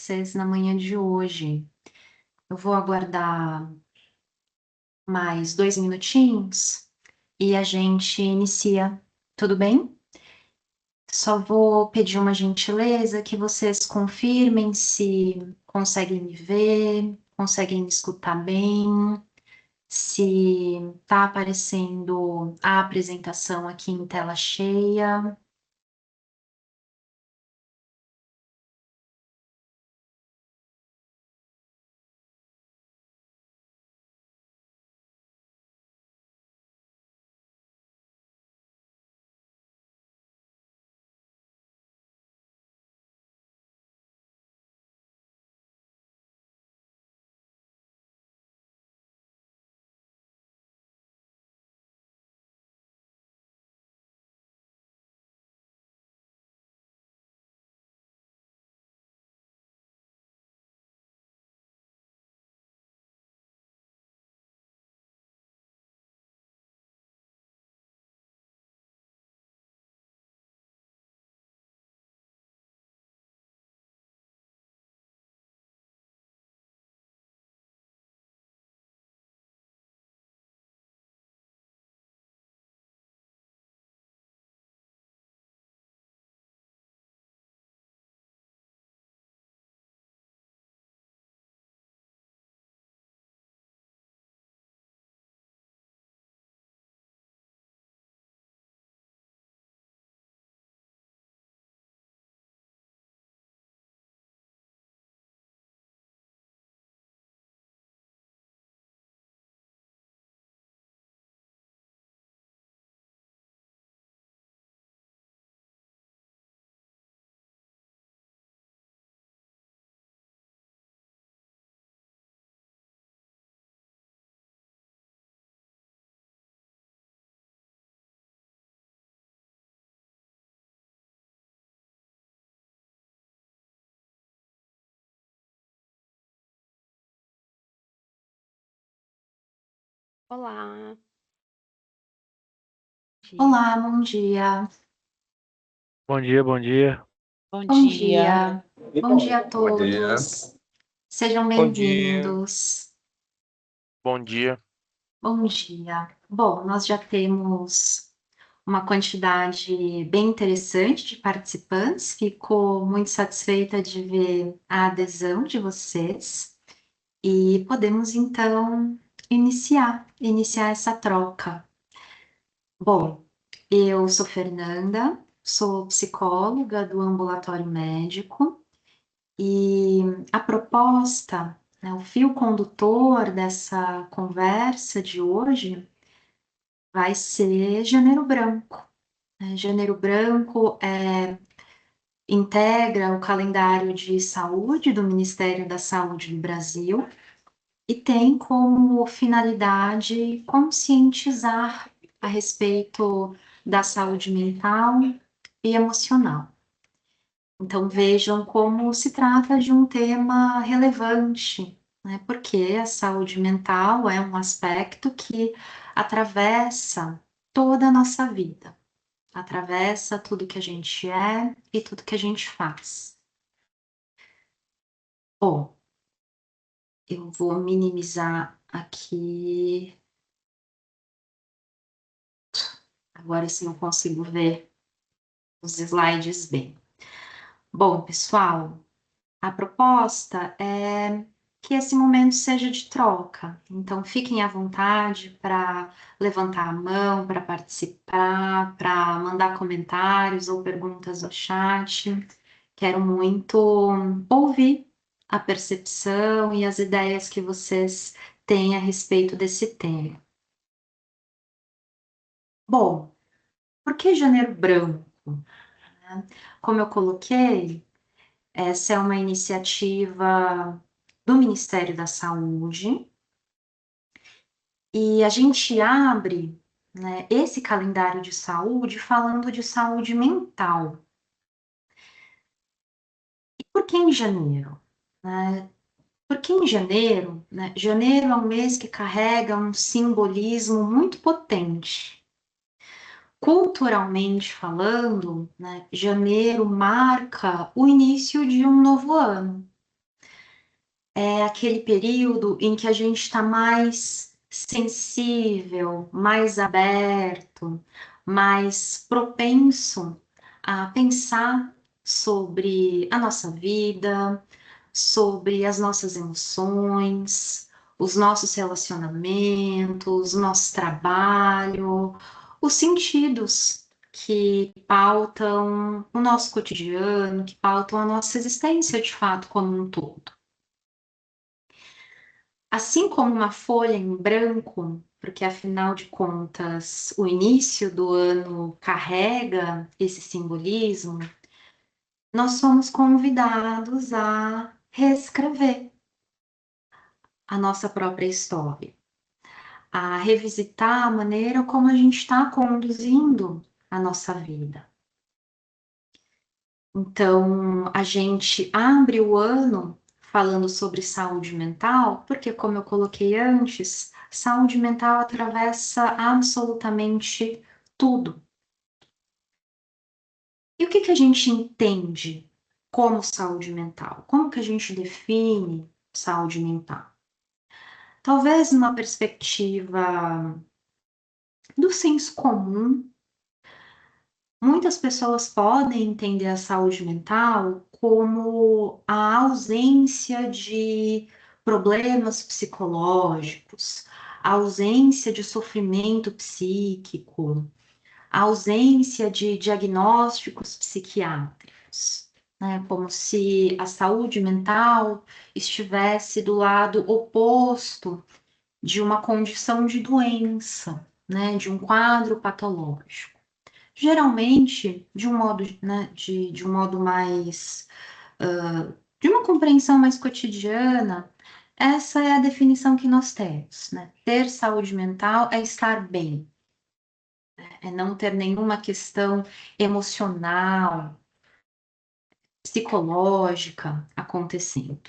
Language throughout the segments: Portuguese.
vocês na manhã de hoje. Eu vou aguardar mais 2 minutinhos e a gente inicia, tudo bem? Só vou pedir uma gentileza que vocês confirmem se conseguem me ver, conseguem me escutar bem, se está aparecendo a apresentação aqui em tela cheia. Olá, dia. Olá, bom dia. Bom dia, bom dia. Bom Bom dia. dia. Bom dia a Bom dia. todos. Sejam Bom dia. bem-vindos. Bom dia. Bom dia. Bom, nós já temos uma quantidade bem interessante de participantes. Fico muito satisfeita de ver a adesão de vocês e podemos então iniciar essa troca. Bom, eu sou Fernanda, sou psicóloga do ambulatório médico. E a proposta, né, o fio condutor dessa conversa de hoje vai ser Janeiro Branco. Janeiro Branco integra o calendário de saúde do Ministério da Saúde do Brasil e tem como finalidade conscientizar a respeito da saúde mental e emocional. Então, vejam como se trata de um tema relevante, né? Porque a saúde mental é um aspecto que atravessa toda a nossa vida, atravessa tudo que a gente é e tudo que a gente faz. Bom, eu vou minimizar aqui. Agora sim eu consigo ver os slides bem. Bom, pessoal, a proposta é que esse momento seja de troca. Então, fiquem à vontade para levantar a mão, para participar, para mandar comentários ou perguntas no chat. Quero muito ouvir a percepção e as ideias que vocês têm a respeito desse tema. Bom, por que Janeiro Branco? Como eu coloquei, essa é uma iniciativa do Ministério da Saúde e a gente abre, né, esse calendário de saúde falando de saúde mental. E por que em janeiro? Porque em janeiro, né, janeiro é um mês que carrega um simbolismo muito potente. Culturalmente falando, né, janeiro marca o início de um novo ano. é aquele período em que a gente está mais sensível, mais aberto, mais propenso a pensar sobre a nossa vida, sobre as nossas emoções, os nossos relacionamentos, o nosso trabalho, os sentidos que pautam o nosso cotidiano, que pautam a nossa existência de fato como um todo. Assim como uma folha em branco, porque afinal de contas o início do ano carrega esse simbolismo, nós somos convidados a reescrever a nossa própria história, a revisitar a maneira como a gente está conduzindo a nossa vida. Então, a gente abre o ano falando sobre saúde mental, porque, como eu coloquei antes, saúde mental atravessa absolutamente tudo. E o que a gente entende como saúde mental? Como que a gente define saúde mental? Talvez numa perspectiva do senso comum, muitas pessoas podem entender a saúde mental como a ausência de problemas psicológicos, a ausência de sofrimento psíquico, a ausência de diagnósticos psiquiátricos, né? Como se a saúde mental estivesse do lado oposto de uma condição de doença, né? De um quadro patológico. Geralmente, de um modo, né, de um modo mais, de uma compreensão mais cotidiana, essa é a definição que nós temos, né? Ter saúde mental é estar bem, é não ter nenhuma questão emocional, psicológica acontecendo.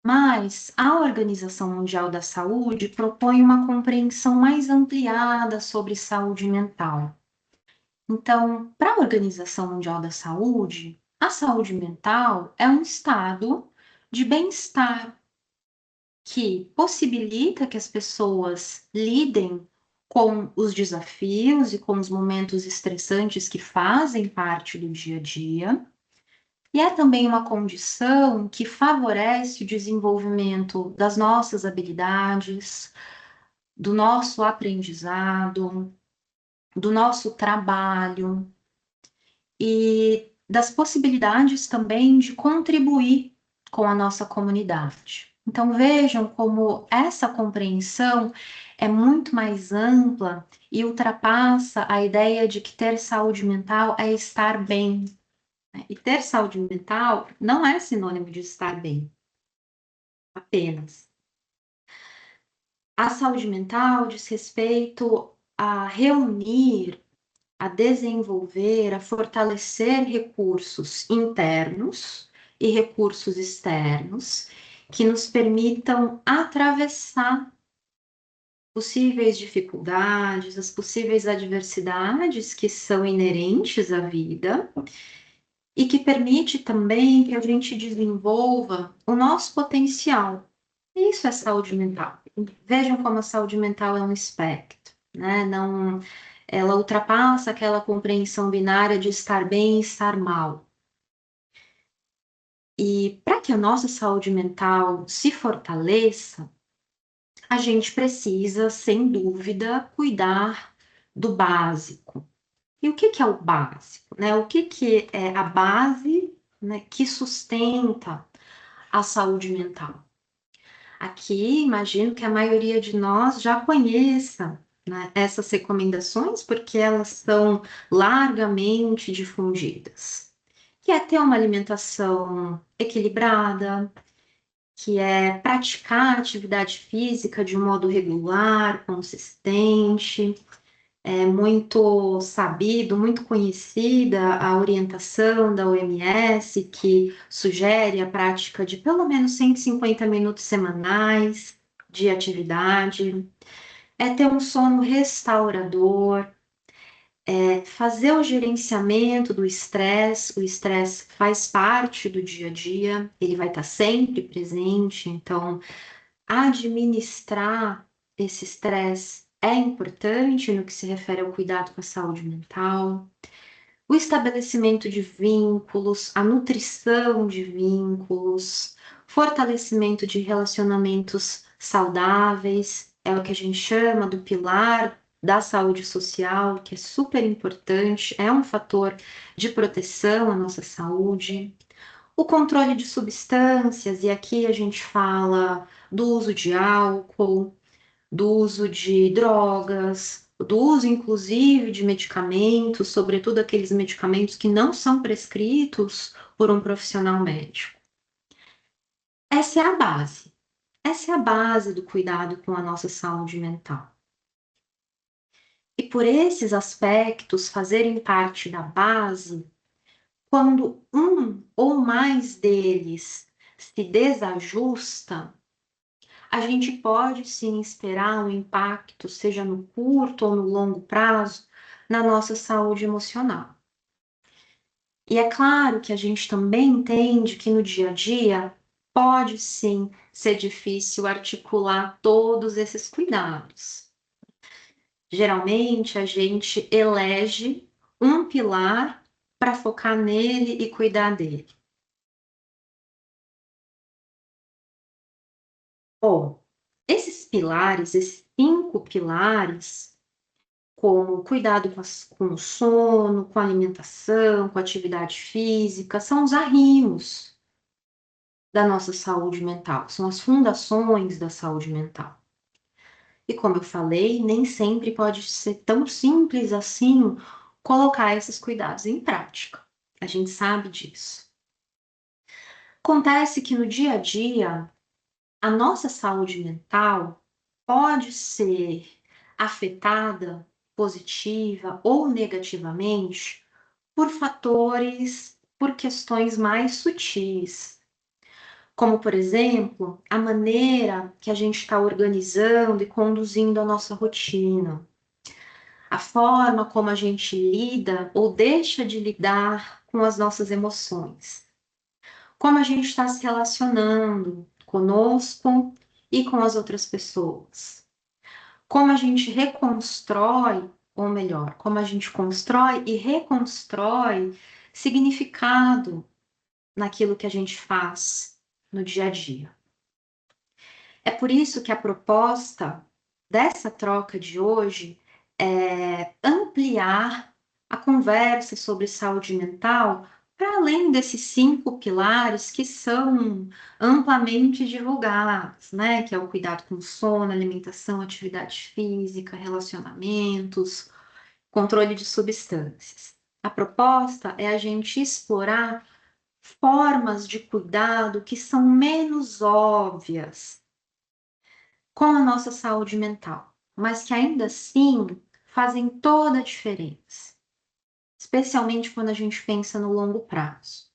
Mas a Organização Mundial da Saúde propõe uma compreensão mais ampliada sobre saúde mental. Então, para a Organização Mundial da Saúde, a saúde mental é um estado de bem-estar que possibilita que as pessoas lidem com os desafios e com os momentos estressantes que fazem parte do dia a dia. E é também uma condição que favorece o desenvolvimento das nossas habilidades, do nosso aprendizado, do nosso trabalho e das possibilidades também de contribuir com a nossa comunidade. Então vejam como essa compreensão é muito mais ampla e ultrapassa a ideia de que ter saúde mental é estar bem, né? E ter saúde mental não é sinônimo de estar bem, apenas. A saúde mental diz respeito a reunir, a desenvolver, a fortalecer recursos internos e recursos externos que nos permitam atravessar possíveis dificuldades, as possíveis adversidades que são inerentes à vida e que permite também que a gente desenvolva o nosso potencial. Isso é saúde mental. Vejam como a saúde mental é um espectro, né? Não, ela ultrapassa aquela compreensão binária de estar bem e estar mal. E para que a nossa saúde mental se fortaleça, a gente precisa, sem dúvida, cuidar do básico. E o que é o básico, né? O que é a base, né, que sustenta a saúde mental? Aqui, imagino que a maioria de nós já conheça, né, essas recomendações, porque elas são largamente difundidas. Que é ter uma alimentação equilibrada, que é praticar atividade física de um modo regular, consistente. É muito sabido, muito conhecida a orientação da OMS, que sugere a prática de pelo menos 150 minutos semanais de atividade. É ter um sono restaurador, fazer o gerenciamento do estresse. O estresse faz parte do dia a dia, ele vai estar sempre presente, então administrar esse estresse é importante no que se refere ao cuidado com a saúde mental. O estabelecimento de vínculos, a nutrição de vínculos, fortalecimento de relacionamentos saudáveis, é o que a gente chama do pilar da saúde social, que é super importante, é um fator de proteção à nossa saúde. O controle de substâncias, e aqui a gente fala do uso de álcool, do uso de drogas, do uso inclusive de medicamentos, sobretudo aqueles medicamentos que não são prescritos por um profissional médico. Essa é a base. Essa é a base do cuidado com a nossa saúde mental. E por esses aspectos fazerem parte da base, quando um ou mais deles se desajusta, a gente pode sim esperar um impacto, seja no curto ou no longo prazo, na nossa saúde emocional. E é claro que a gente também entende que no dia a dia pode sim ser difícil articular todos esses cuidados. Geralmente a gente elege um pilar para focar nele e cuidar dele. Bom, esses pilares, esses 5 pilares, como cuidado com o sono, com a alimentação, com a atividade física, são os arrimos da nossa saúde mental, são as fundações da saúde mental. E como eu falei, nem sempre pode ser tão simples assim colocar esses cuidados em prática. A gente sabe disso. Acontece que no dia a dia, a nossa saúde mental pode ser afetada positiva ou negativamente por fatores, por questões mais sutis, como, por exemplo, a maneira que a gente está organizando e conduzindo a nossa rotina, a forma como a gente lida ou deixa de lidar com as nossas emoções, como a gente está se relacionando conosco e com as outras pessoas, como a gente reconstrói, ou melhor, como a gente constrói e reconstrói significado naquilo que a gente faz no dia a dia. É por isso que a proposta dessa troca de hoje é ampliar a conversa sobre saúde mental para além desses 5 pilares que são amplamente divulgados, né? Que é o cuidado com o sono, alimentação, atividade física, relacionamentos, controle de substâncias. A proposta é a gente explorar formas de cuidado que são menos óbvias com a nossa saúde mental, mas que ainda assim fazem toda a diferença, especialmente quando a gente pensa no longo prazo.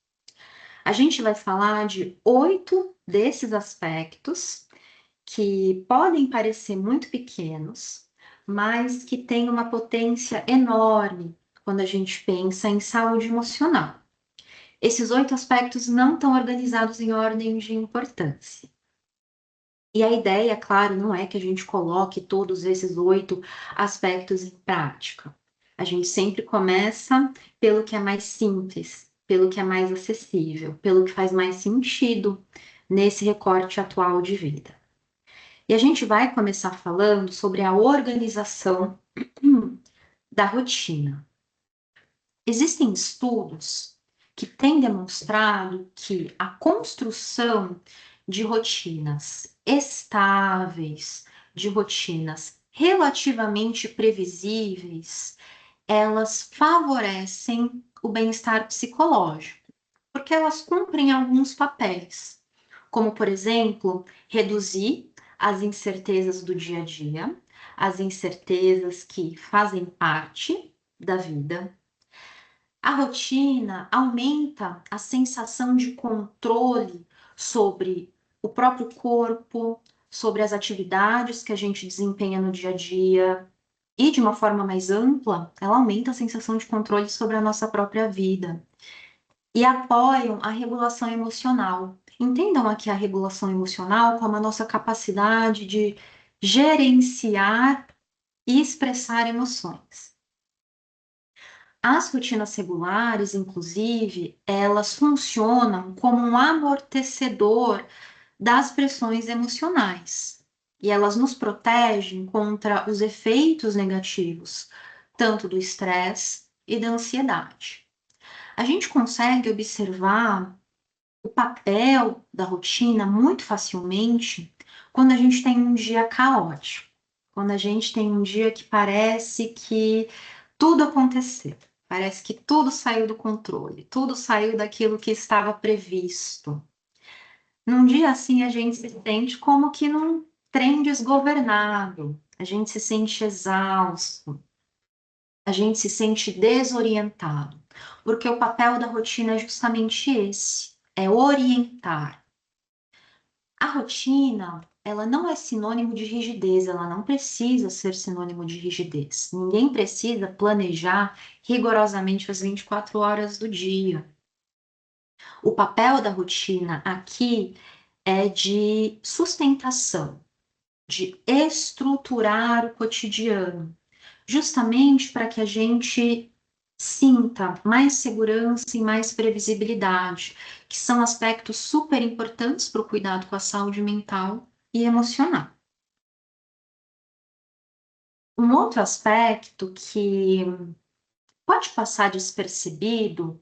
A gente vai falar de 8 desses aspectos que podem parecer muito pequenos, mas que têm uma potência enorme quando a gente pensa em saúde emocional. Esses 8 aspectos não estão organizados em ordem de importância. E a ideia, claro, não é que a gente coloque todos esses 8 aspectos em prática. A gente sempre começa pelo que é mais simples, pelo que é mais acessível, pelo que faz mais sentido nesse recorte atual de vida. E a gente vai começar falando sobre a organização da rotina. Existem estudos que têm demonstrado que a construção de rotinas estáveis, de rotinas relativamente previsíveis, elas favorecem o bem-estar psicológico, porque elas cumprem alguns papéis, como, por exemplo, reduzir as incertezas do dia a dia, as incertezas que fazem parte da vida. A rotina aumenta a sensação de controle sobre o próprio corpo, sobre as atividades que a gente desempenha no dia a dia. E, de uma forma mais ampla, ela aumenta a sensação de controle sobre a nossa própria vida. E apoiam a regulação emocional. Entendam aqui a regulação emocional como a nossa capacidade de gerenciar e expressar emoções. As rotinas regulares, inclusive, elas funcionam como um amortecedor das pressões emocionais. E elas nos protegem contra os efeitos negativos, tanto do estresse e da ansiedade. A gente consegue observar o papel da rotina muito facilmente quando a gente tem um dia caótico, quando a gente tem um dia que parece que tudo aconteceu, parece que tudo saiu do controle, tudo saiu daquilo que estava previsto. Num dia assim, a gente se sente como que num trem desgovernado, a gente se sente exausto, a gente se sente desorientado, porque o papel da rotina é justamente esse, é orientar. A rotina, ela não é sinônimo de rigidez, ela não precisa ser sinônimo de rigidez. Ninguém precisa planejar rigorosamente as 24 horas do dia. O papel da rotina aqui é de sustentação, de estruturar o cotidiano, justamente para que a gente sinta mais segurança e mais previsibilidade, que são aspectos super importantes para o cuidado com a saúde mental e emocional. Um outro aspecto que pode passar despercebido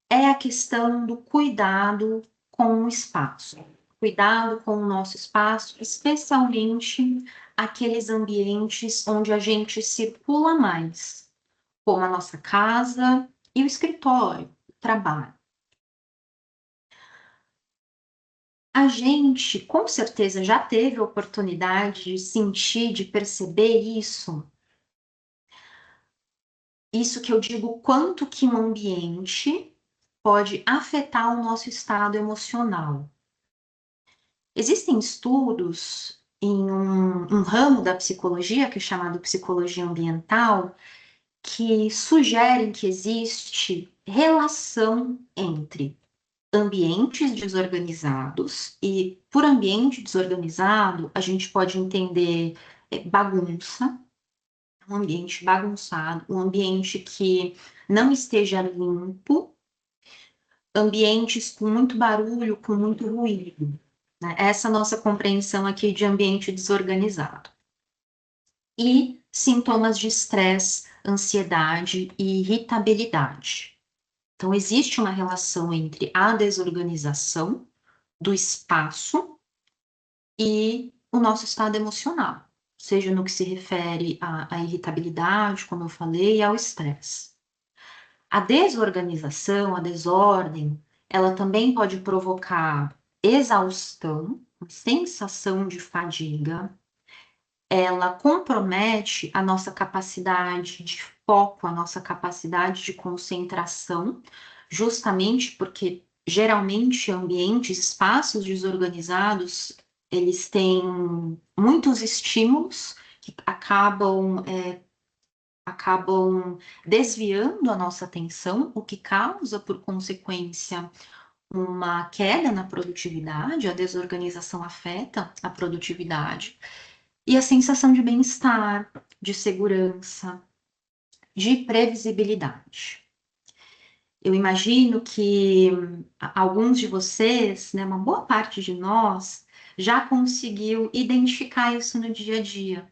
é a questão do cuidado com o espaço. Cuidado com o nosso espaço, especialmente aqueles ambientes onde a gente circula mais, como a nossa casa e o escritório, o trabalho. A gente, com certeza, já teve a oportunidade de sentir, de perceber isso. Isso que eu digo, quanto que um ambiente pode afetar o nosso estado emocional. Existem estudos em um ramo da psicologia, que é chamado psicologia ambiental, que sugerem que existe relação entre ambientes desorganizados, e por ambiente desorganizado, a gente pode entender bagunça, um ambiente bagunçado, um ambiente que não esteja limpo, ambientes com muito barulho, com muito ruído, né? Essa é a nossa compreensão aqui de ambiente desorganizado. E sintomas de estresse, ansiedade e irritabilidade. Então, existe uma relação entre a desorganização do espaço e o nosso estado emocional, seja no que se refere à irritabilidade, como eu falei, e ao estresse. A desorganização, a desordem, ela também pode provocar exaustão, uma sensação de fadiga, ela compromete a nossa capacidade de foco, a nossa capacidade de concentração, justamente porque geralmente ambientes, espaços desorganizados, eles têm muitos estímulos que acabam desviando a nossa atenção, o que causa, por consequência, uma queda na produtividade. A desorganização afeta a produtividade e a sensação de bem-estar, de segurança, de previsibilidade. Eu imagino que alguns de vocês, né, uma boa parte de nós, já conseguiu identificar isso no dia a dia.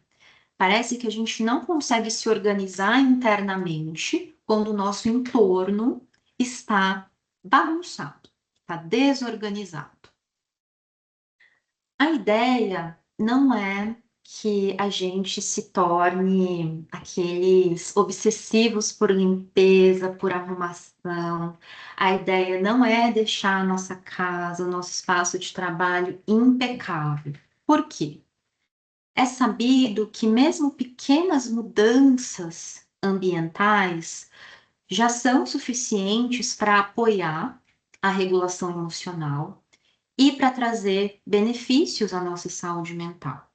Parece que a gente não consegue se organizar internamente quando o nosso entorno está bagunçado, está desorganizado. A ideia não é que a gente se torne aqueles obsessivos por limpeza, por arrumação. A ideia não é deixar a nossa casa, o nosso espaço de trabalho impecável. Por quê? É sabido que mesmo pequenas mudanças ambientais já são suficientes para apoiar a regulação emocional e para trazer benefícios à nossa saúde mental.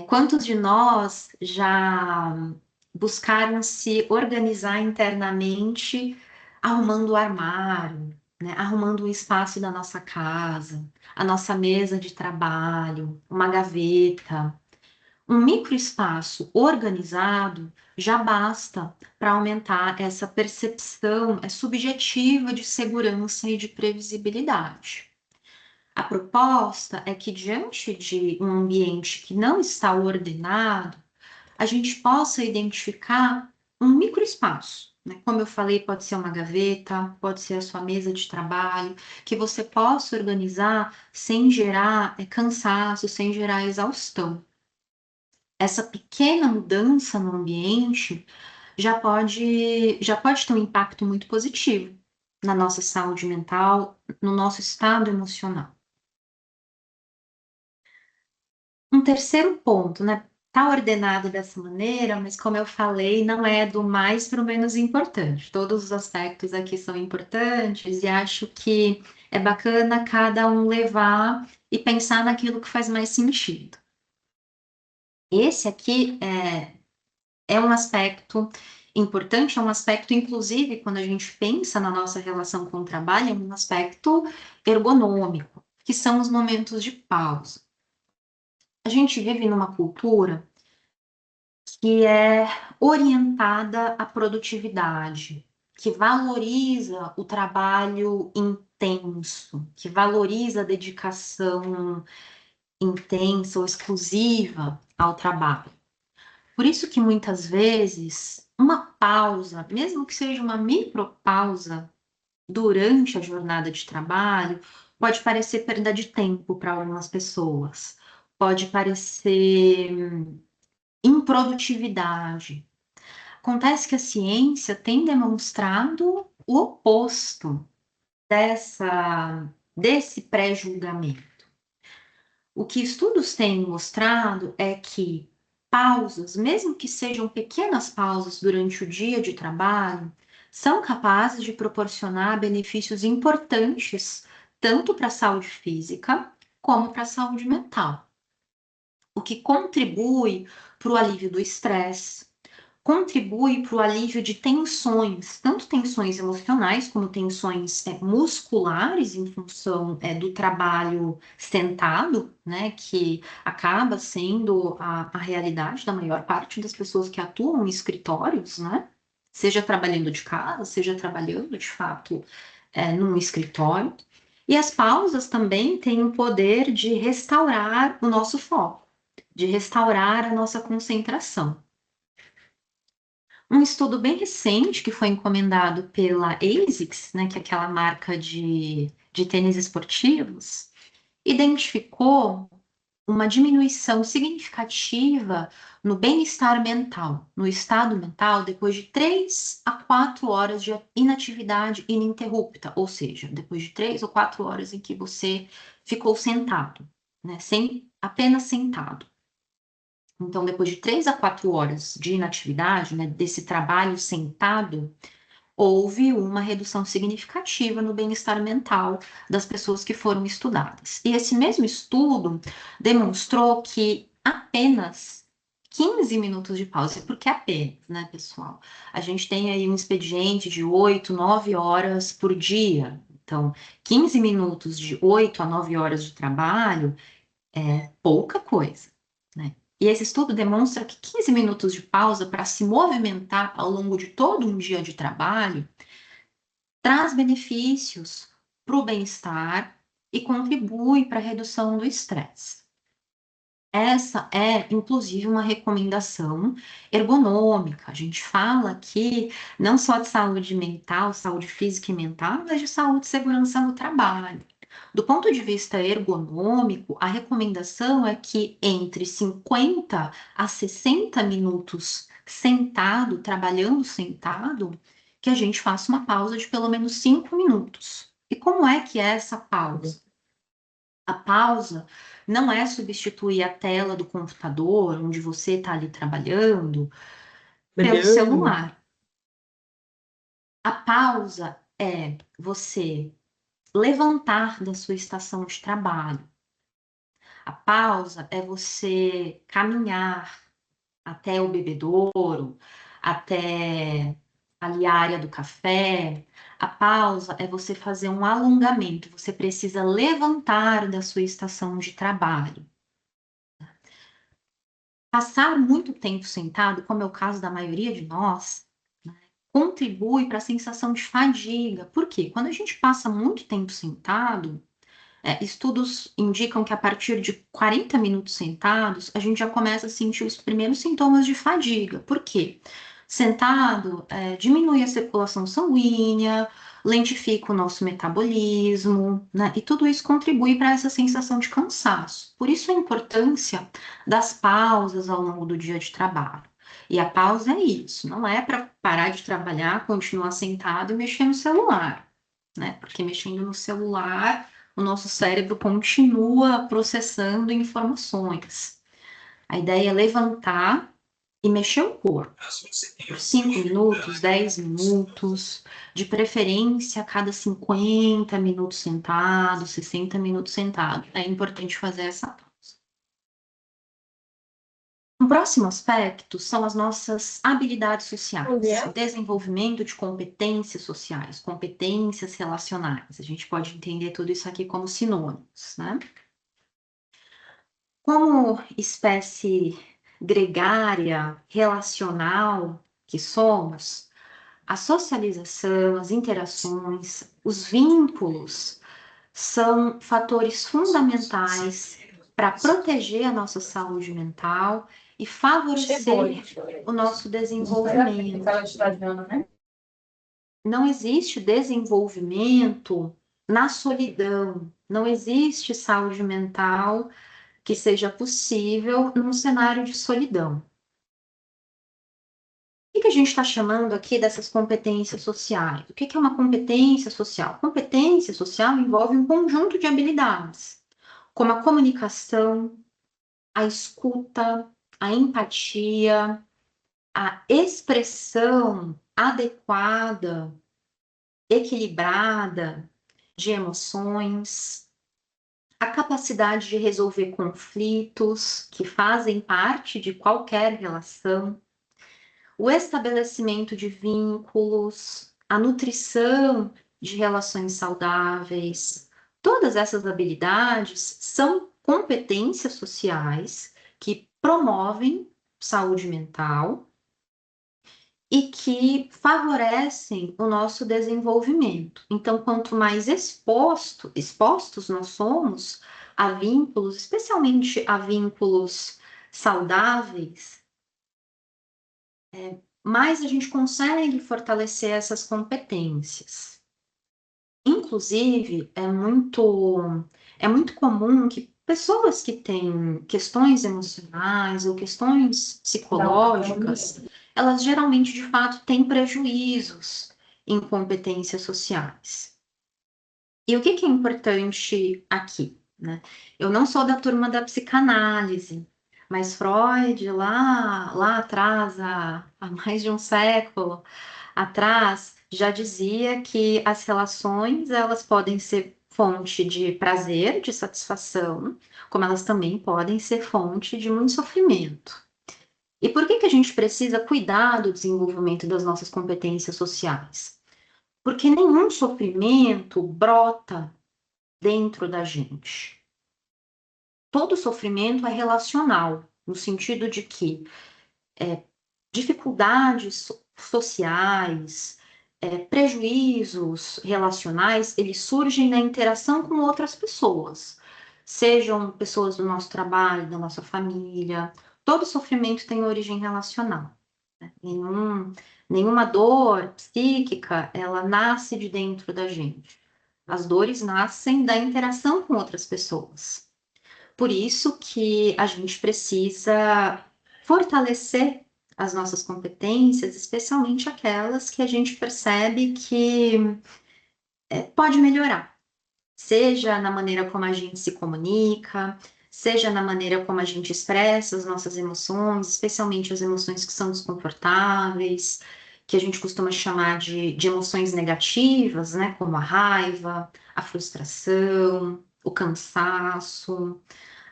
Quantos de nós já buscaram se organizar internamente, arrumando o armário, né? Arrumando o espaço da nossa casa, a nossa mesa de trabalho, uma gaveta? Um microespaço organizado já basta para aumentar essa percepção subjetiva de segurança e de previsibilidade. A proposta é que, diante de um ambiente que não está ordenado, a gente possa identificar um microespaço, né? Como eu falei, pode ser uma gaveta, pode ser a sua mesa de trabalho, que você possa organizar sem gerar cansaço, sem gerar exaustão. Essa pequena mudança no ambiente já pode ter um impacto muito positivo na nossa saúde mental, no nosso estado emocional. Um terceiro ponto, né? Tá ordenado dessa maneira, mas como eu falei, não é do mais para o menos importante. Todos os aspectos aqui são importantes e acho que é bacana cada um levar e pensar naquilo que faz mais sentido. Esse aqui é um aspecto importante, é um aspecto, inclusive, quando a gente pensa na nossa relação com o trabalho, é um aspecto ergonômico, que são os momentos de pausa. A gente vive numa cultura que é orientada à produtividade, que valoriza o trabalho intenso, que valoriza a dedicação intensa ou exclusiva ao trabalho. Por isso que muitas vezes uma pausa, mesmo que seja uma micropausa durante a jornada de trabalho, pode parecer perda de tempo para algumas pessoas, pode parecer improdutividade. Acontece que a ciência tem demonstrado o oposto desse pré-julgamento. O que estudos têm mostrado é que pausas, mesmo que sejam pequenas pausas durante o dia de trabalho, são capazes de proporcionar benefícios importantes tanto para a saúde física como para a saúde mental, o que contribui para o alívio do estresse, contribui para o alívio de tensões, tanto tensões emocionais como tensões musculares em função do trabalho sentado, né, que acaba sendo a realidade da maior parte das pessoas que atuam em escritórios, né, seja trabalhando de casa, seja trabalhando de fato num escritório. E as pausas também têm o poder de restaurar o nosso foco, de restaurar a nossa concentração. Um estudo bem recente que foi encomendado pela ASICS, né, que é aquela marca de tênis esportivos, identificou uma diminuição significativa no bem-estar mental, no estado mental, depois de 3 a 4 horas de inatividade ininterrupta, ou seja, depois de 3 ou 4 horas em que você ficou sentado, né, apenas sentado. Então, depois de 3 a 4 horas de inatividade, né, desse trabalho sentado, houve uma redução significativa no bem-estar mental das pessoas que foram estudadas. E esse mesmo estudo demonstrou que apenas 15 minutos de pausa, porque apenas, né, pessoal? A gente tem aí um expediente de 8, 9 horas por dia. Então, 15 minutos de 8 a 9 horas de trabalho é pouca coisa, né? E esse estudo demonstra que 15 minutos de pausa para se movimentar ao longo de todo um dia de trabalho traz benefícios para o bem-estar e contribui para a redução do estresse. Essa é, inclusive, uma recomendação ergonômica. A gente fala aqui não só de saúde mental, saúde física e mental, mas de saúde e segurança no trabalho. Do ponto de vista ergonômico, a recomendação é que entre 50 a 60 minutos sentado, trabalhando sentado, que a gente faça uma pausa de pelo menos 5 minutos. E como é que é essa pausa? A pausa não é substituir a tela do computador, onde você está ali trabalhando, pelo celular. A pausa é você levantar da sua estação de trabalho, A pausa é você caminhar até o bebedouro, até ali a área do café. A pausa é você fazer um alongamento, você precisa levantar da sua estação de trabalho. Passar muito tempo sentado, como é o caso da maioria de nós, né, contribui para a sensação de fadiga. Por quê? Quando a gente passa muito tempo sentado, estudos indicam que a partir de 40 minutos sentados, a gente já começa a sentir os primeiros sintomas de fadiga. Por quê? Sentado, diminui a circulação sanguínea, lentifica o nosso metabolismo, né? E tudo isso contribui para essa sensação de cansaço. Por isso a importância das pausas ao longo do dia de trabalho. E a pausa é isso, não é para parar de trabalhar, continuar sentado e mexer no celular, né? Porque mexendo no celular o nosso cérebro continua processando informações. A ideia é levantar e mexer o corpo. Por 5 minutos, 10 minutos, de preferência a cada 50 minutos sentado, 60 minutos sentado. É importante fazer essa pausa. Um próximo aspecto são as nossas habilidades sociais, o desenvolvimento de competências sociais, competências relacionais. A gente pode entender tudo isso aqui como sinônimos, né? Como espécie gregária, relacional que somos, a socialização, as interações, os vínculos são fatores fundamentais para proteger a nossa saúde mental e favorecer o nosso desenvolvimento. Não existe desenvolvimento na solidão, não existe saúde mental que seja possível num cenário de solidão. O que a gente está chamando aqui dessas competências sociais? O que é uma competência social? Competência social envolve um conjunto de habilidades, como a comunicação, a escuta, a empatia, a expressão adequada, equilibrada de emoções, a capacidade de resolver conflitos que fazem parte de qualquer relação, o estabelecimento de vínculos, a nutrição de relações saudáveis. Todas essas habilidades são competências sociais que promovem saúde mental e que favorecem o nosso desenvolvimento. Então, quanto mais expostos nós somos a vínculos, especialmente a vínculos saudáveis, mais a gente consegue fortalecer essas competências. Inclusive, é muito comum que pessoas que têm questões emocionais ou questões psicológicas, elas geralmente, de fato, têm prejuízos em competências sociais. E o que é importante aqui, né? Eu não sou da turma da psicanálise, mas Freud, lá atrás, há mais de um século atrás, já dizia que as relações, elas podem ser fonte de prazer, de satisfação, como elas também podem ser fonte de muito sofrimento. E por que a gente precisa cuidar do desenvolvimento das nossas competências sociais? Porque nenhum sofrimento brota dentro da gente. Todo sofrimento é relacional, no sentido de que dificuldades sociais, prejuízos relacionais, eles surgem na interação com outras pessoas, sejam pessoas do nosso trabalho, da nossa família. Todo sofrimento tem origem relacional, né? Nenhuma dor psíquica, ela nasce de dentro da gente. As dores nascem da interação com outras pessoas. Por isso que a gente precisa fortalecer as nossas competências, especialmente aquelas que a gente percebe que pode melhorar, seja na maneira como a gente se comunica, seja na maneira como a gente expressa as nossas emoções, especialmente as emoções que são desconfortáveis, que a gente costuma chamar de emoções negativas, né, como a raiva, a frustração, o cansaço,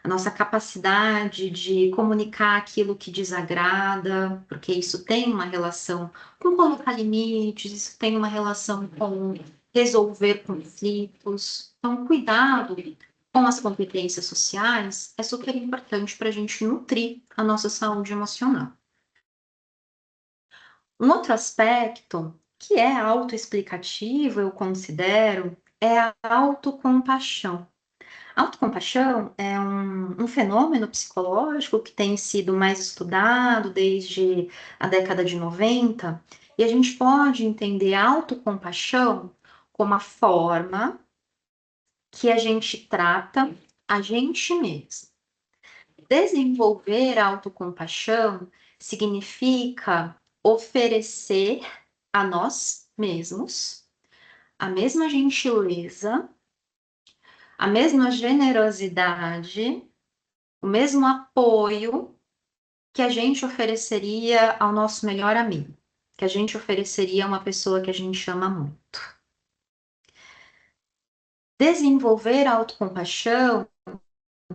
a nossa capacidade de comunicar aquilo que desagrada, porque isso tem uma relação com colocar limites, isso tem uma relação com resolver conflitos. Então, cuidado com as competências sociais é super importante para a gente nutrir a nossa saúde emocional. Um outro aspecto que é autoexplicativo, eu considero, é a autocompaixão. Autocompaixão é um fenômeno psicológico que tem sido mais estudado desde a década de 90, e a gente pode entender a autocompaixão como a forma que a gente trata a gente mesmo. Desenvolver a autocompaixão significa oferecer a nós mesmos a mesma gentileza, a mesma generosidade, o mesmo apoio que a gente ofereceria ao nosso melhor amigo, que a gente ofereceria a uma pessoa que a gente ama muito. Desenvolver a autocompaixão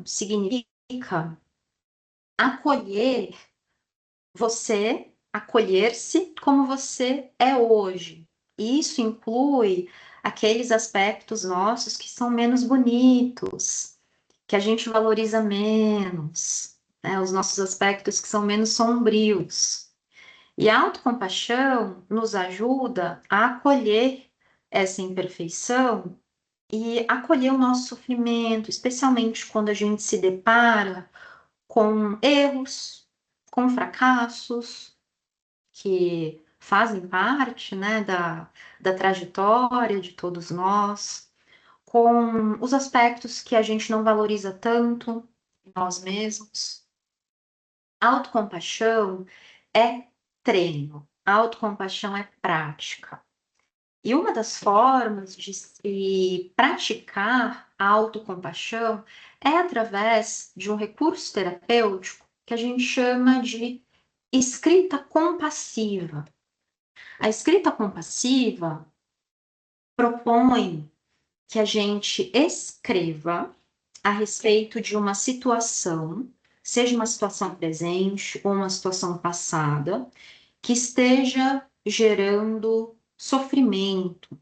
significa acolher você, acolher-se como você é hoje. E isso inclui aqueles aspectos nossos que são menos bonitos, que a gente valoriza menos, né? Os nossos aspectos que são menos sombrios. E a autocompaixão nos ajuda a acolher essa imperfeição e acolher o nosso sofrimento, especialmente quando a gente se depara com erros, com fracassos, que fazem parte, né, da trajetória de todos nós, com os aspectos que a gente não valoriza tanto em nós mesmos. Autocompaixão é treino, autocompaixão é prática. E uma das formas de se praticar a autocompaixão é através de um recurso terapêutico que a gente chama de escrita compassiva. A escrita compassiva propõe que a gente escreva a respeito de uma situação, seja uma situação presente ou uma situação passada, que esteja gerando sofrimento,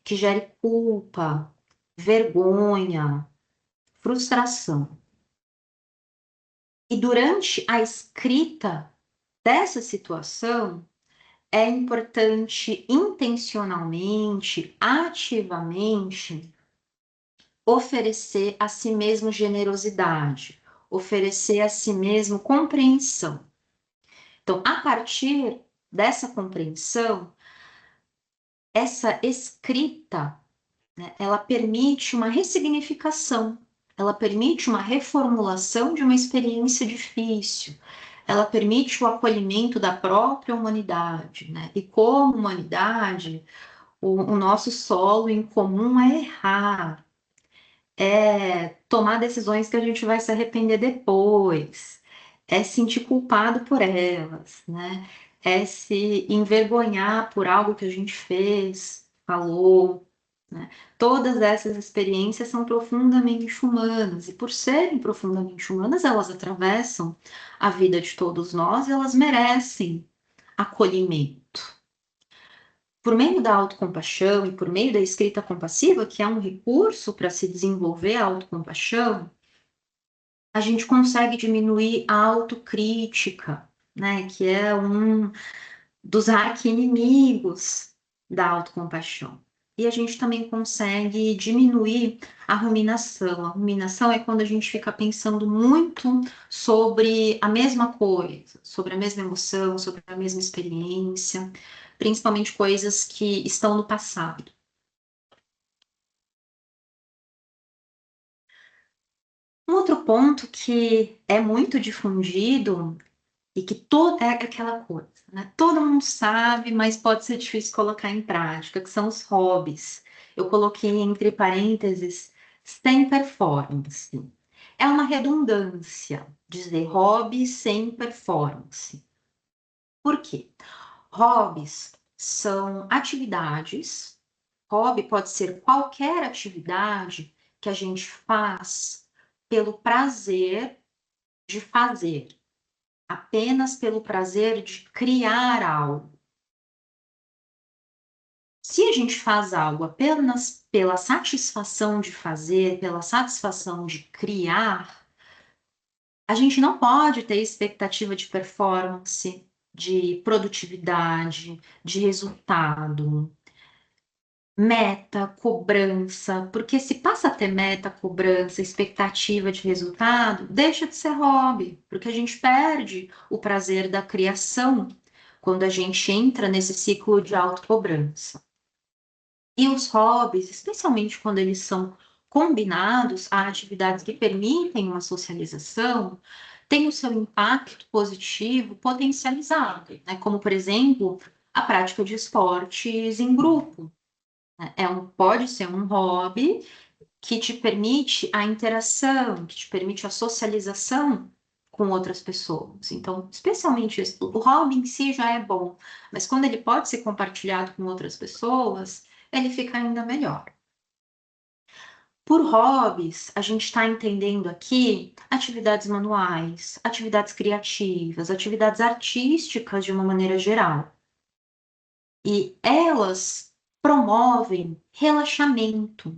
que gere culpa, vergonha, frustração. E durante a escrita dessa situação, é importante intencionalmente, ativamente, oferecer a si mesmo generosidade, oferecer a si mesmo compreensão. Então, a partir dessa compreensão, essa escrita, né, ela permite uma ressignificação, ela permite uma reformulação de uma experiência difícil, ela permite o acolhimento da própria humanidade, né? E como humanidade, o nosso solo em comum é errar, é tomar decisões que a gente vai se arrepender depois, é se sentir culpado por elas, né? É se envergonhar por algo que a gente fez, falou, né? Todas essas experiências são profundamente humanas, e por serem profundamente humanas, elas atravessam a vida de todos nós e elas merecem acolhimento. Por meio da autocompaixão e por meio da escrita compassiva, que é um recurso para se desenvolver a autocompaixão, a gente consegue diminuir a autocrítica, né? Que é um dos arqui-inimigos da autocompaixão. E a gente também consegue diminuir a ruminação. A ruminação é quando a gente fica pensando muito sobre a mesma coisa, sobre a mesma emoção, sobre a mesma experiência, principalmente coisas que estão no passado. Um outro ponto que é muito difundido e que é aquela coisa, né? Todo mundo sabe, mas pode ser difícil colocar em prática, que são os hobbies. Eu coloquei entre parênteses sem performance. É uma redundância dizer hobby sem performance. Por quê? Hobbies são atividades. Hobby pode ser qualquer atividade que a gente faz pelo prazer de fazer, apenas pelo prazer de criar algo. Se a gente faz algo apenas pela satisfação de fazer, pela satisfação de criar, a gente não pode ter expectativa de performance, de produtividade, de resultado, meta, cobrança, porque se passa a ter meta, cobrança, expectativa de resultado, deixa de ser hobby, porque a gente perde o prazer da criação quando a gente entra nesse ciclo de autocobrança. E os hobbies, especialmente quando eles são combinados a atividades que permitem uma socialização, têm o seu impacto positivo potencializado, né? Como, por exemplo, a prática de esportes em grupo, né? Pode ser um hobby que te permite a interação, que te permite a socialização com outras pessoas. Então, especialmente isso, o hobby em si já é bom, mas quando ele pode ser compartilhado com outras pessoas, ele fica ainda melhor. Por hobbies, a gente está entendendo aqui atividades manuais, atividades criativas, atividades artísticas de uma maneira geral. E elas promovem relaxamento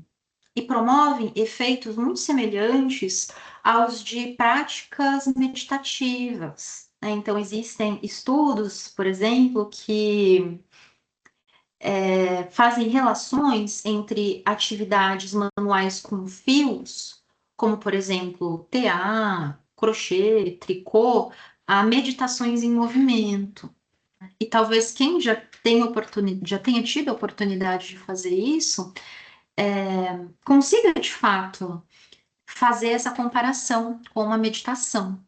e promovem efeitos muito semelhantes aos de práticas meditativas, né? Então, existem estudos, por exemplo, que fazem relações entre atividades manuais com fios, como, por exemplo, tear, crochê, tricô, a meditações em movimento. E talvez quem já tenha tido a oportunidade de fazer isso, consiga, de fato, fazer essa comparação com uma meditação.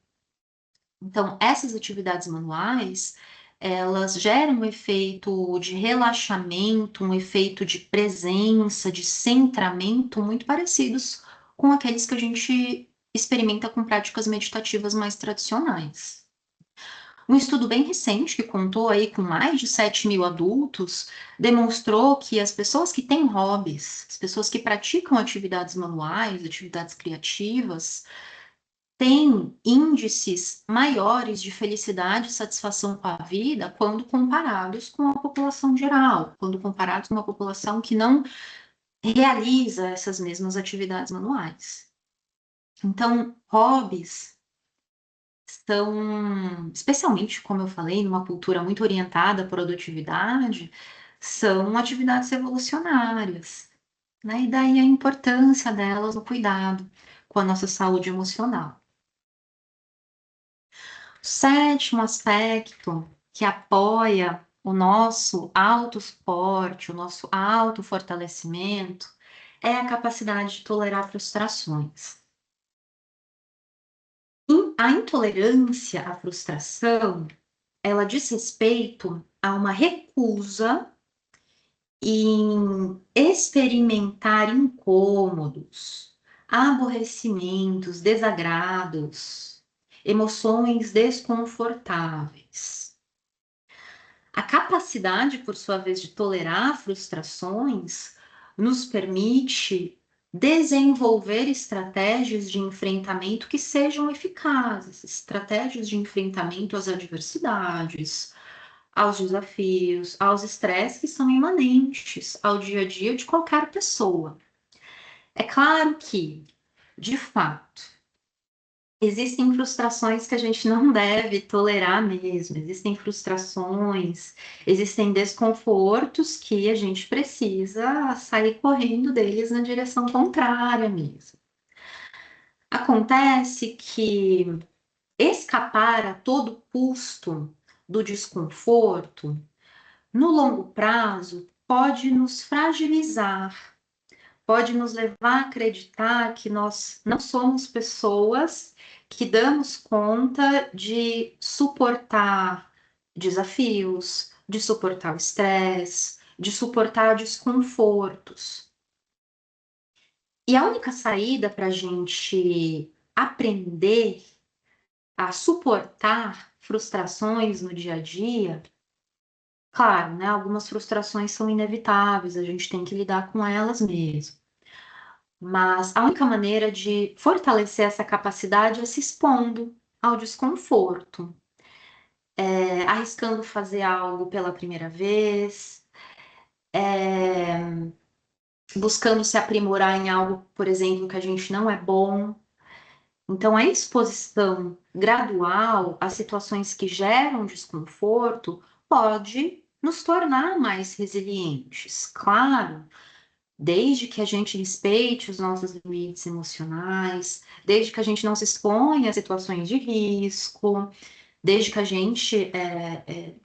Então, essas atividades manuais, elas geram um efeito de relaxamento, um efeito de presença, de centramento muito parecidos com aqueles que a gente experimenta com práticas meditativas mais tradicionais. Um estudo bem recente, que contou aí com mais de 7.000 adultos, demonstrou que as pessoas que têm hobbies, as pessoas que praticam atividades manuais, atividades criativas, têm índices maiores de felicidade e satisfação com a vida quando comparados com a população geral, quando comparados com uma população que não realiza essas mesmas atividades manuais. Então, hobbies são, especialmente, como eu falei, numa cultura muito orientada à produtividade, são atividades revolucionárias, né? E daí a importância delas no cuidado com a nossa saúde emocional. O sétimo aspecto que apoia o nosso autossuporte, o nosso autofortalecimento, é a capacidade de tolerar frustrações. A intolerância à frustração, ela diz respeito a uma recusa em experimentar incômodos, aborrecimentos, desagrados, emoções desconfortáveis. A capacidade, por sua vez, de tolerar frustrações nos permite desenvolver estratégias de enfrentamento que sejam eficazes, estratégias de enfrentamento às adversidades, aos desafios, aos estresses que são imanentes ao dia a dia de qualquer pessoa. É claro que, de fato, existem frustrações que a gente não deve tolerar mesmo, existem frustrações, existem desconfortos que a gente precisa sair correndo deles na direção contrária mesmo. Acontece que escapar a todo custo do desconforto, no longo prazo, pode nos fragilizar, pode nos levar a acreditar que nós não somos pessoas que damos conta de suportar desafios, de suportar o estresse, de suportar desconfortos. E a única saída para a gente aprender a suportar frustrações no dia a dia, claro, né? Algumas frustrações são inevitáveis, a gente tem que lidar com elas mesmo. Mas a única maneira de fortalecer essa capacidade é se expondo ao desconforto, arriscando fazer algo pela primeira vez, buscando se aprimorar em algo, por exemplo, que a gente não é bom. Então, a exposição gradual às situações que geram desconforto pode nos tornar mais resilientes. Claro, desde que a gente respeite os nossos limites emocionais, desde que a gente não se exponha a situações de risco, desde que a gente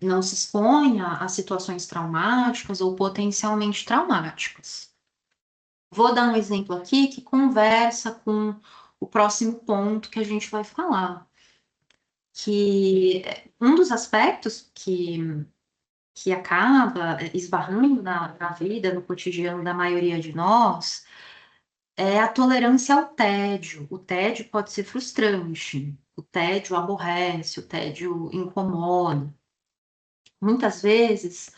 não se exponha a situações traumáticas ou potencialmente traumáticas. Vou dar um exemplo aqui que conversa com o próximo ponto que a gente vai falar, que um dos aspectos que acaba esbarrando na vida, no cotidiano da maioria de nós, é a tolerância ao tédio. O tédio pode ser frustrante, o tédio aborrece, o tédio incomoda. Muitas vezes,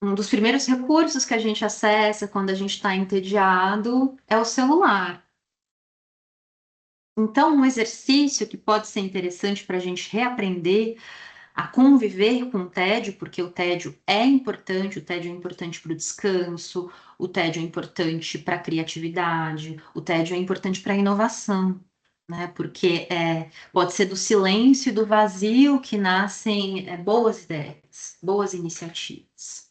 um dos primeiros recursos que a gente acessa quando a gente está entediado é o celular. Então, um exercício que pode ser interessante para a gente reaprender a conviver com o tédio, porque o tédio é importante para o descanso, o tédio é importante para a criatividade, o tédio é importante para a inovação, né? Porque pode ser do silêncio e do vazio que nascem boas ideias, boas iniciativas.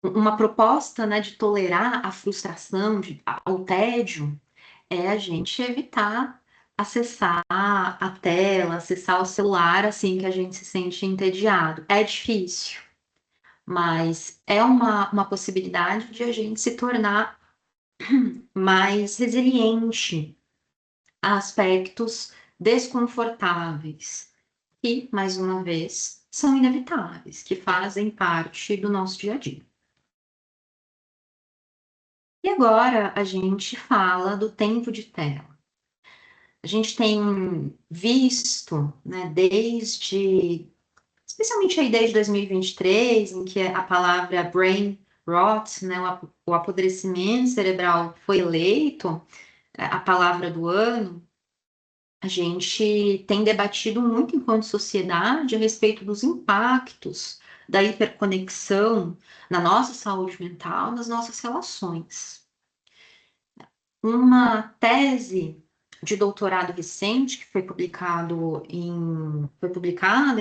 Uma proposta, né, de tolerar a frustração, o tédio, é a gente evitar acessar a tela, acessar o celular assim que a gente se sente entediado. É difícil, mas é uma possibilidade de a gente se tornar mais resiliente a aspectos desconfortáveis que, mais uma vez, são inevitáveis, que fazem parte do nosso dia a dia. E agora a gente fala do tempo de tela. A gente tem visto, né, especialmente aí desde 2023, em que a palavra brain rot, né, o apodrecimento cerebral foi eleito, a palavra do ano, a gente tem debatido muito enquanto sociedade a respeito dos impactos da hiperconexão na nossa saúde mental, nas nossas relações. Uma tese de doutorado recente, que foi publicada em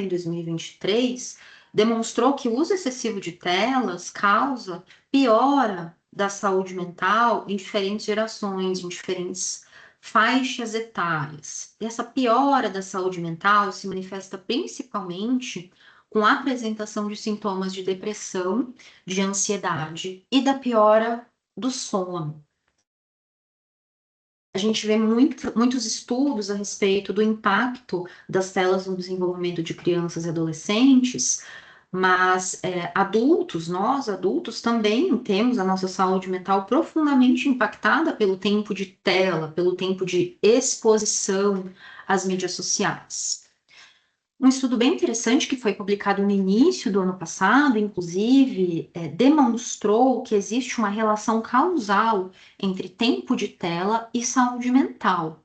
2023, demonstrou que o uso excessivo de telas causa piora da saúde mental em diferentes gerações, em diferentes faixas etárias. E essa piora da saúde mental se manifesta principalmente com a apresentação de sintomas de depressão, de ansiedade e da piora do sono. A gente vê muitos estudos a respeito do impacto das telas no desenvolvimento de crianças e adolescentes, mas nós adultos também temos a nossa saúde mental profundamente impactada pelo tempo de tela, pelo tempo de exposição às mídias sociais. Um estudo bem interessante que foi publicado no início do ano passado, inclusive, demonstrou que existe uma relação causal entre tempo de tela e saúde mental.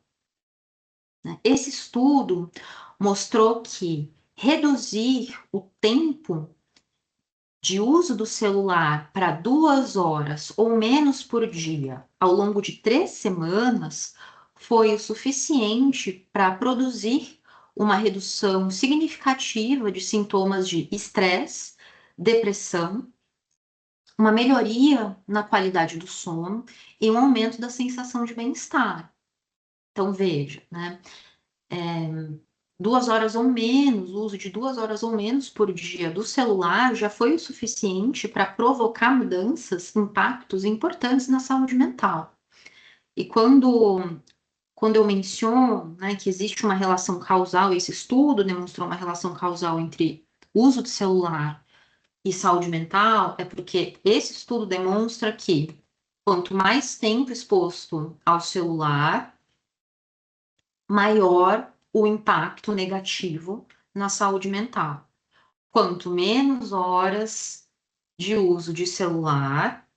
Esse estudo mostrou que reduzir o tempo de uso do celular para 2 horas ou menos por dia ao longo de 3 semanas foi o suficiente para produzir uma redução significativa de sintomas de estresse, depressão, uma melhoria na qualidade do sono e um aumento da sensação de bem-estar. Então, veja, né? 2 horas ou menos, o uso de 2 horas ou menos por dia do celular já foi o suficiente para provocar mudanças, impactos importantes na saúde mental. E quando eu menciono, né, que existe uma relação causal, esse estudo demonstrou uma relação causal entre uso de celular e saúde mental, é porque esse estudo demonstra que quanto mais tempo exposto ao celular, maior o impacto negativo na saúde mental. Quanto menos horas de uso de celular,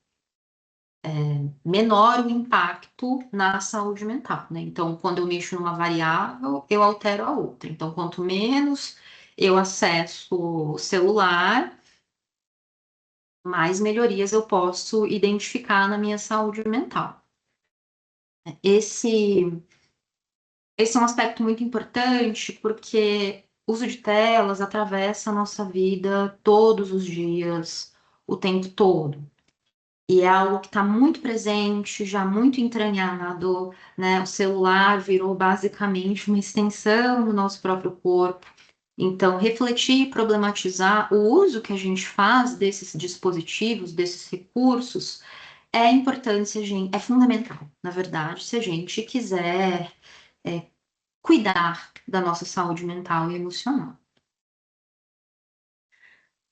menor o impacto na saúde mental, né? Então, quando eu mexo numa variável, eu altero a outra. Então, quanto menos eu acesso o celular, mais melhorias eu posso identificar na minha saúde mental. Esse, esse é um aspecto muito importante porque o uso de telas atravessa a nossa vida todos os dias, o tempo todo. E é algo que está muito presente, já muito entranhado, né? O celular virou basicamente uma extensão do nosso próprio corpo. Então, refletir e problematizar o uso que a gente faz desses dispositivos, desses recursos, é importante, se a gente, é fundamental, na verdade, se a gente quiser cuidar da nossa saúde mental e emocional.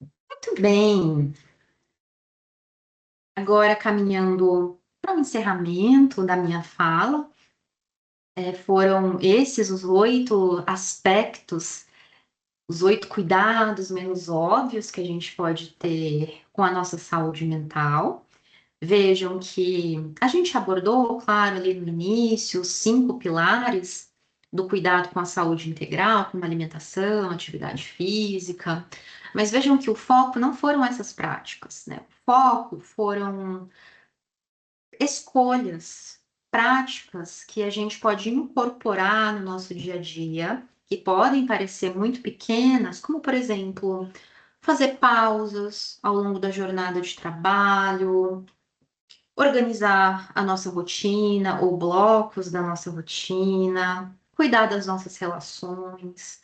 Muito bem, agora caminhando para o encerramento da minha fala, foram esses os 8 aspectos, os 8 cuidados menos óbvios que a gente pode ter com a nossa saúde mental. Vejam que a gente abordou, claro, ali no início, os 5 pilares do cuidado com a saúde integral, como alimentação, atividade física, mas vejam que o foco não foram essas práticas, né? O foco foram escolhas, práticas que a gente pode incorporar no nosso dia a dia, que podem parecer muito pequenas, como, por exemplo, fazer pausas ao longo da jornada de trabalho, organizar a nossa rotina ou blocos da nossa rotina, cuidar das nossas relações.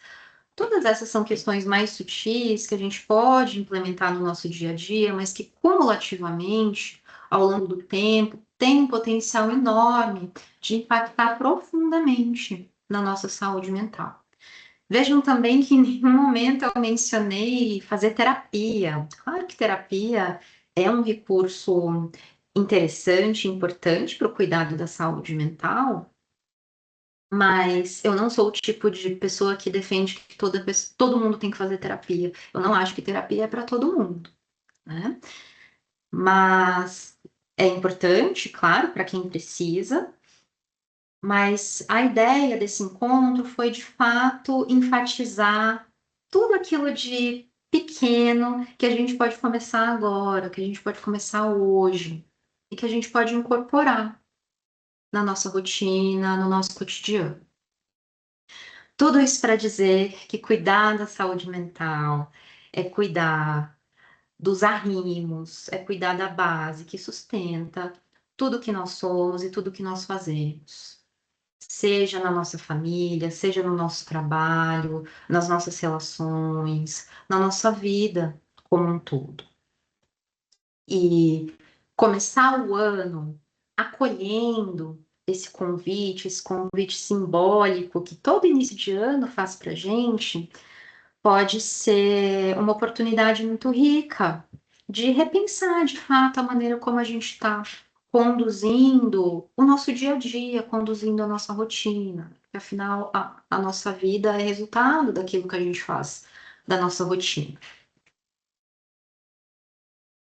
Todas essas são questões mais sutis que a gente pode implementar no nosso dia a dia, mas que cumulativamente, ao longo do tempo, têm um potencial enorme de impactar profundamente na nossa saúde mental. Vejam também que em nenhum momento eu mencionei fazer terapia. Claro que terapia é um recurso interessante, importante para o cuidado da saúde mental, mas eu não sou o tipo de pessoa que defende que todo mundo tem que fazer terapia. Eu não acho que terapia é para todo mundo, né? Mas é importante, claro, para quem precisa, mas a ideia desse encontro foi, de fato, enfatizar tudo aquilo de pequeno que a gente pode começar agora, que a gente pode começar hoje, e que a gente pode incorporar na nossa rotina, no nosso cotidiano. Tudo isso para dizer que cuidar da saúde mental é cuidar dos arrimos, é cuidar da base que sustenta tudo que nós somos e tudo que nós fazemos. Seja na nossa família, seja no nosso trabalho, nas nossas relações, na nossa vida como um todo. E começar o ano acolhendo esse convite simbólico que todo início de ano faz para a gente, pode ser uma oportunidade muito rica de repensar, de fato, a maneira como a gente está conduzindo o nosso dia a dia, conduzindo a nossa rotina. Porque, afinal, a nossa vida é resultado daquilo que a gente faz, da nossa rotina.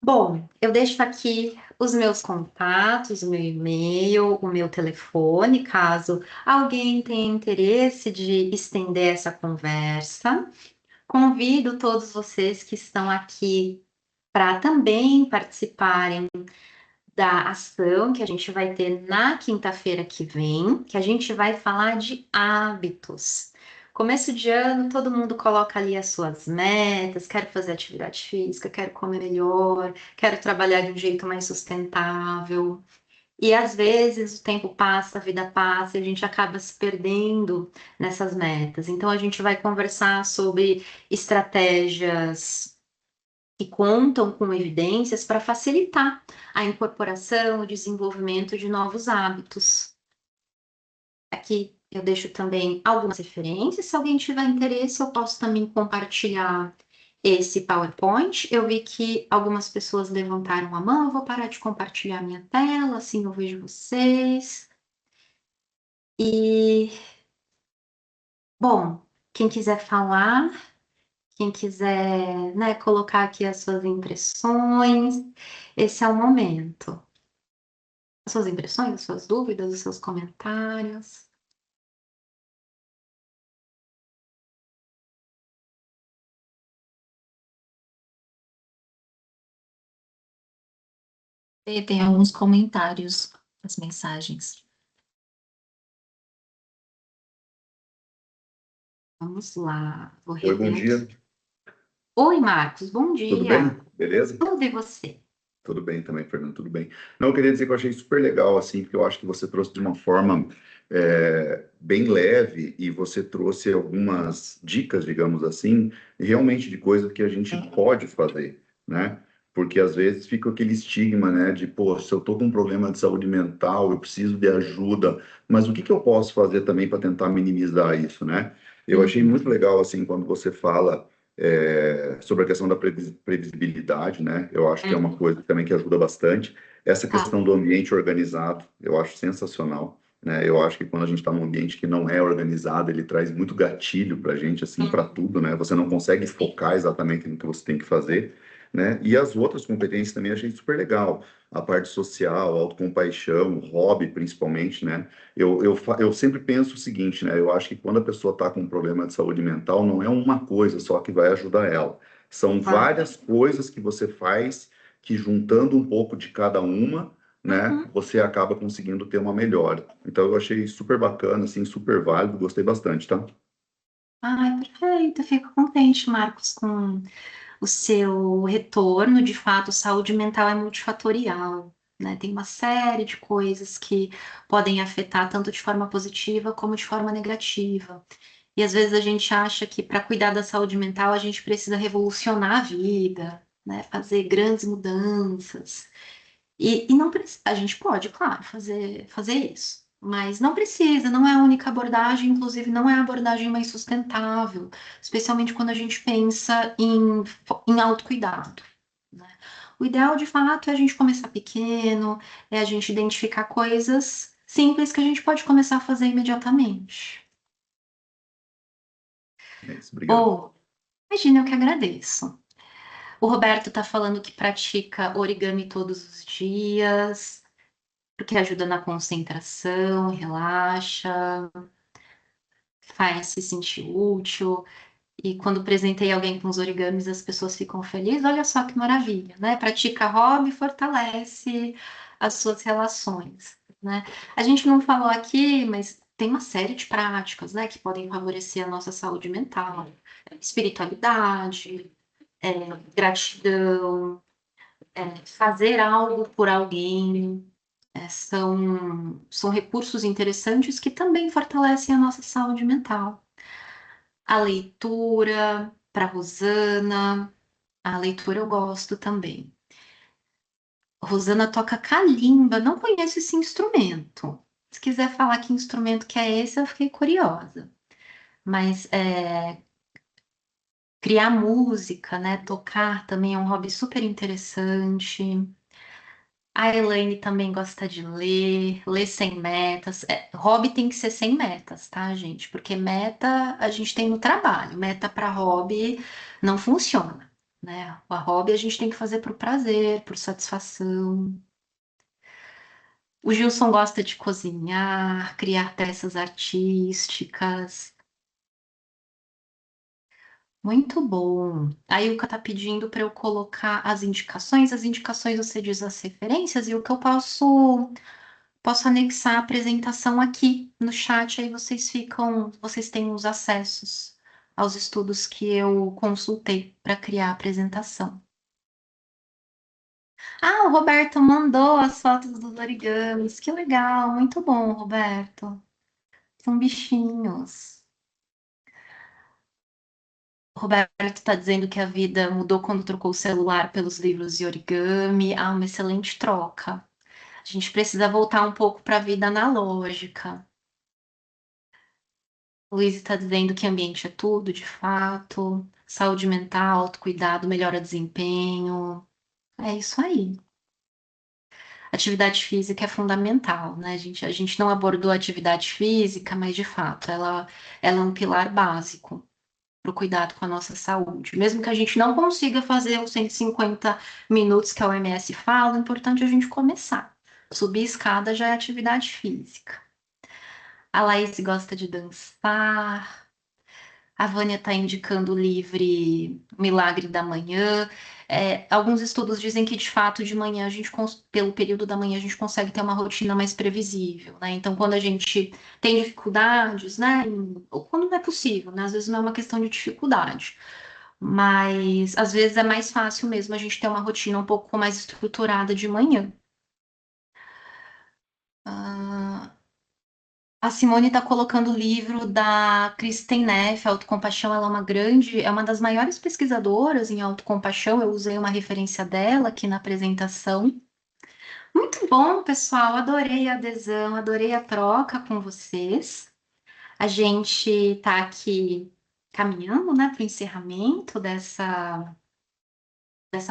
Bom, eu deixo aqui os meus contatos, o meu e-mail, o meu telefone, caso alguém tenha interesse de estender essa conversa. Convido todos vocês que estão aqui para também participarem da ação que a gente vai ter na quinta-feira que vem, que a gente vai falar de hábitos. Começo de ano, todo mundo coloca ali as suas metas, quero fazer atividade física, quero comer melhor, quero trabalhar de um jeito mais sustentável. E às vezes o tempo passa, a vida passa, e a gente acaba se perdendo nessas metas. Então a gente vai conversar sobre estratégias que contam com evidências para facilitar a incorporação, o desenvolvimento de novos hábitos. Aqui eu deixo também algumas referências. Se alguém tiver interesse, eu posso também compartilhar esse PowerPoint. Eu vi que algumas pessoas levantaram a mão. Eu vou parar de compartilhar minha tela, assim eu vejo vocês. E, bom, quem quiser falar, quem quiser, né, colocar aqui as suas impressões, esse é o momento. as suas impressões, as suas dúvidas, os seus comentários. Tem alguns comentários, as mensagens. Vamos lá, vou Oi, bom rever dia. aqui. Oi, Marcos, bom Tudo bem? dia. Beleza? Tudo e você? Tudo bem também, Fernando, tudo bem. Não, eu queria dizer que eu achei super legal, assim, porque eu acho que você trouxe de uma forma bem leve e você trouxe algumas dicas, digamos assim, realmente de coisas que a gente pode fazer, né? Porque às vezes fica aquele estigma, né, de, pô, se eu tô com um problema de saúde mental, eu preciso de ajuda, mas o que que eu posso fazer também para tentar minimizar isso, né? Eu achei muito legal, assim, quando você fala sobre a questão da previsibilidade, né? Eu acho que é uma coisa também que ajuda bastante. Essa Tá. questão do ambiente organizado, eu acho sensacional, né? Eu acho que quando a gente está num ambiente que não é organizado, ele traz muito gatilho para a gente, assim, para tudo, né? Você não consegue focar exatamente no que você tem que fazer, né? E as outras competências também eu achei super legal. A parte social, autocompaixão, hobby, principalmente, né? Eu sempre penso o seguinte, né? Eu acho que quando a pessoa está com um problema de saúde mental, não é uma coisa só que vai ajudar ela. São várias coisas que você faz que, juntando um pouco de cada uma, né, você acaba conseguindo ter uma melhora. Então, eu achei super bacana, assim, super válido, gostei bastante, tá? Ai, perfeito. Eu fico contente, Marcos, com o seu retorno. De fato, saúde mental é multifatorial, né? Tem uma série de coisas que podem afetar tanto de forma positiva como de forma negativa. E às vezes a gente acha que para cuidar da saúde mental a gente precisa revolucionar a vida, né? Fazer grandes mudanças. E não precisa, a gente pode, claro, fazer isso. Mas não precisa, não é a única abordagem, inclusive não é a abordagem mais sustentável, especialmente quando a gente pensa em autocuidado, né? O ideal, de fato, é a gente começar pequeno, é a gente identificar coisas simples que a gente pode começar a fazer imediatamente. É isso, obrigado. Ou, imagina, eu que agradeço. O Roberto está falando que pratica origami todos os dias, porque ajuda na concentração, relaxa, faz se sentir útil. E quando presentei alguém com os origamis, as pessoas ficam felizes. Olha só que maravilha, né? Pratica hobby, fortalece as suas relações, né? A gente não falou aqui, mas tem uma série de práticas, né, que podem favorecer a nossa saúde mental, espiritualidade, gratidão, fazer algo por alguém. São recursos interessantes que também fortalecem a nossa saúde mental. A leitura, para Rosana, a leitura eu gosto também. Rosana toca calimba, não conheço esse instrumento. Se quiser falar que instrumento que é esse, eu fiquei curiosa. Mas criar música, né, tocar também é um hobby super interessante. A Elaine também gosta de ler sem metas. Hobby tem que ser sem metas, tá, gente? Porque meta a gente tem no trabalho, meta para hobby não funciona, né? O hobby a gente tem que fazer por prazer, por satisfação. O Gilson gosta de cozinhar, criar peças artísticas. Muito bom. A Ilka tá pedindo para eu colocar as indicações você diz as referências e o que eu posso anexar a apresentação aqui no chat, aí vocês têm os acessos aos estudos que eu consultei para criar a apresentação. Ah, o Roberto mandou as fotos dos origamis. Que legal, muito bom, Roberto. São bichinhos. O Roberto está dizendo que a vida mudou quando trocou o celular pelos livros de origami. Ah, uma excelente troca. A gente precisa voltar um pouco para a vida analógica. Luiz está dizendo que ambiente é tudo, de fato. Saúde mental, autocuidado, melhora desempenho. É isso aí. Atividade física é fundamental, né? A gente não abordou a atividade física, mas de fato ela é um pilar básico para o cuidado com a nossa saúde. Mesmo que a gente não consiga fazer os 150 minutos que a OMS fala, é importante a gente começar. Subir escada já é atividade física. A Laís gosta de dançar. A Vânia está indicando o livro Milagre da Manhã. Alguns estudos dizem que, de fato, de manhã, pelo período da manhã, a gente consegue ter uma rotina mais previsível, né? Então, quando a gente tem dificuldades, né? Ou quando não é possível, né? Às vezes não é uma questão de dificuldade. Mas, às vezes, é mais fácil mesmo a gente ter uma rotina um pouco mais estruturada de manhã. A Simone está colocando o livro da Kristin Neff, Autocompaixão. Ela é uma das maiores pesquisadoras em autocompaixão. Eu usei uma referência dela aqui na apresentação. Muito bom, pessoal. Adorei a adesão, adorei a troca com vocês. A gente está aqui caminhando, né, para o encerramento dessa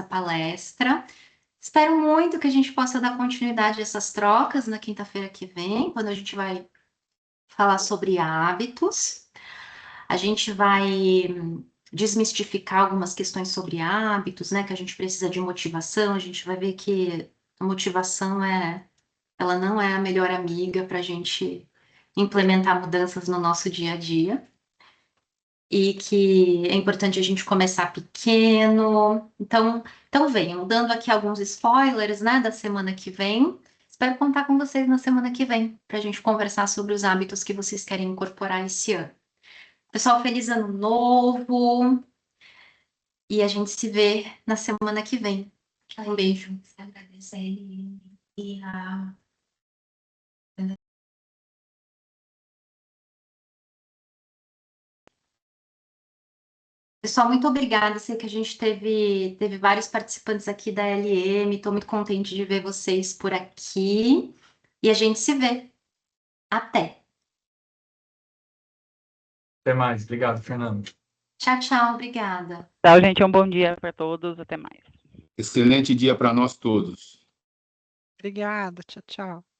palestra. Espero muito que a gente possa dar continuidade a essas trocas na quinta-feira que vem, quando a gente vai falar sobre hábitos. A gente vai desmistificar algumas questões sobre hábitos, né? Que a gente precisa de motivação. A gente vai ver que a motivação ela não é a melhor amiga para a gente implementar mudanças no nosso dia a dia. E que é importante a gente começar pequeno. Então venham, dando aqui alguns spoilers, né, da semana que vem. Espero contar com vocês na semana que vem, para a gente conversar sobre os hábitos que vocês querem incorporar esse ano. Pessoal, feliz ano novo! E a gente se vê na semana que vem. Um beijo. Agradecer e Pessoal, muito obrigada. Sei que a gente teve vários participantes aqui da LM. Estou muito contente de ver vocês por aqui. E a gente se vê. Até. Até mais. Obrigado, Fernando. Tchau, tchau. Obrigada. Tchau, gente. Um bom dia para todos. Até mais. Excelente dia para nós todos. Obrigada, tchau, tchau.